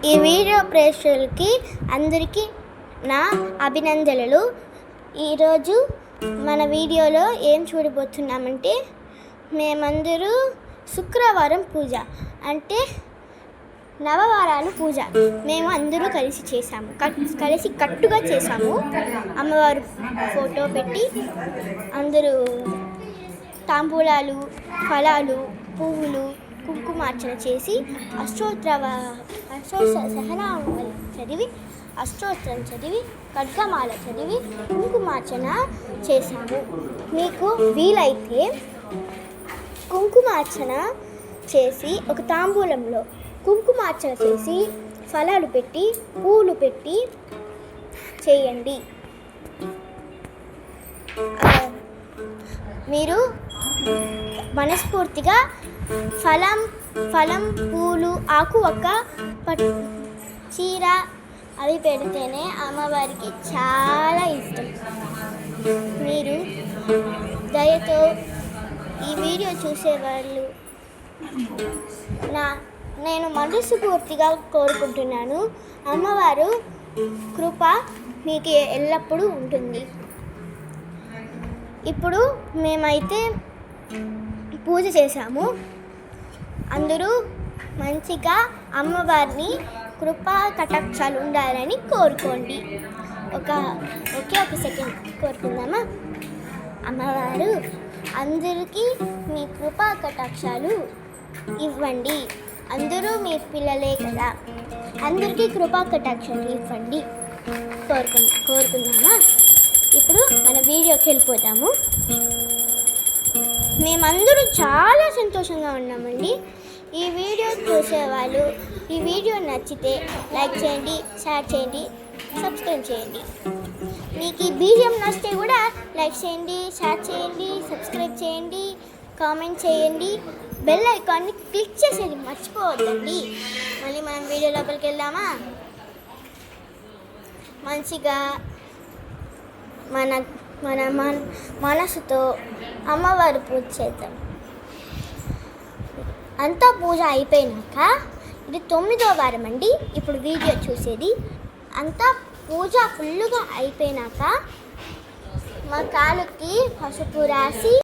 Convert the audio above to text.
ఈ వీడియో ప్రేక్షకులకి అందరికీ నా అభినందనలు. ఈరోజు మన వీడియోలో ఏం చూడబోతున్నామంటే, మేమందరూ శుక్రవారం పూజ అంటే నవవారాలు పూజ మేము అందరూ కలిసి చేసాము. కలిసి కట్టుగా చేసాము. అమ్మవారు ఫోటో పెట్టి అందరూ తాంబూలాలు, ఫలాలు, పువ్వులు, కుంకుమార్చన చేసి సహనావళి చదివి, అష్టోత్తరం చదివి, ఖడ్గమాల చదివి కుంకుమార్చన చేశాము. మీకు వీలైతే కుంకుమార్చన చేసి ఒక తాంబూలంలో కుంకుమార్చన చేసి ఫలాలు పెట్టి పూలు పెట్టి చేయండి. మీరు మనస్ఫూర్తిగా ఫలం పూలు, ఆకు ఒక్క చీర అవి పెడితేనే అమ్మవారికి చాలా ఇష్టం. మీరు దయతో ఈ వీడియో చూసేవాళ్ళు నేను మనస్ఫూర్తిగా కోరుకుంటున్నాను. అమ్మవారు కృప మీకు ఎల్లప్పుడూ ఉంటుంది. ఇప్పుడు మేమైతే పూజ చేశాము. అందరూ మంచిగా అమ్మవారిని కృపా కటాక్షాలు ఉండాలని కోరుకోండి. ఒకే ఒక సెకండ్ కోరుకుందామా? అమ్మవారు అందరికీ మీ కృపా కటాక్షాలు ఇవ్వండి. అందరూ మీ పిల్లలే కదా, అందరికీ కృపా కటాక్షాలు ఇవ్వండి కోరుకుందామా? ఇప్పుడు మన వీడియోకి వెళ్ళిపోతాము. మేమందరూ చాలా సంతోషంగా ఉన్నామండి. ఈ వీడియో చూసేవాళ్ళు ఈ వీడియో నచ్చితే లైక్ చేయండి, షేర్ చేయండి, సబ్స్క్రైబ్ చేయండి. మీకు ఈ వీడియో నచ్చితే కూడా లైక్ చేయండి, షేర్ చేయండి, సబ్స్క్రైబ్ చేయండి, కామెంట్ చేయండి, బెల్ ఐకాన్ని క్లిక్ చేసేది మర్చిపోవద్దండి. మళ్ళీ మనం వీడియో లోపలికి వెళ్దామా? మంచిగా మన మనసుతో అమ్మవారి పూజ చేద్దాం. అంతా పూజ అయిపోయినాక, ఇది 9వ వారం అండి ఇప్పుడు వీడియో చూసేది. అంతా పూజ ఫుల్గా అయిపోయినాక మా కాలుకి పసుపు రాసి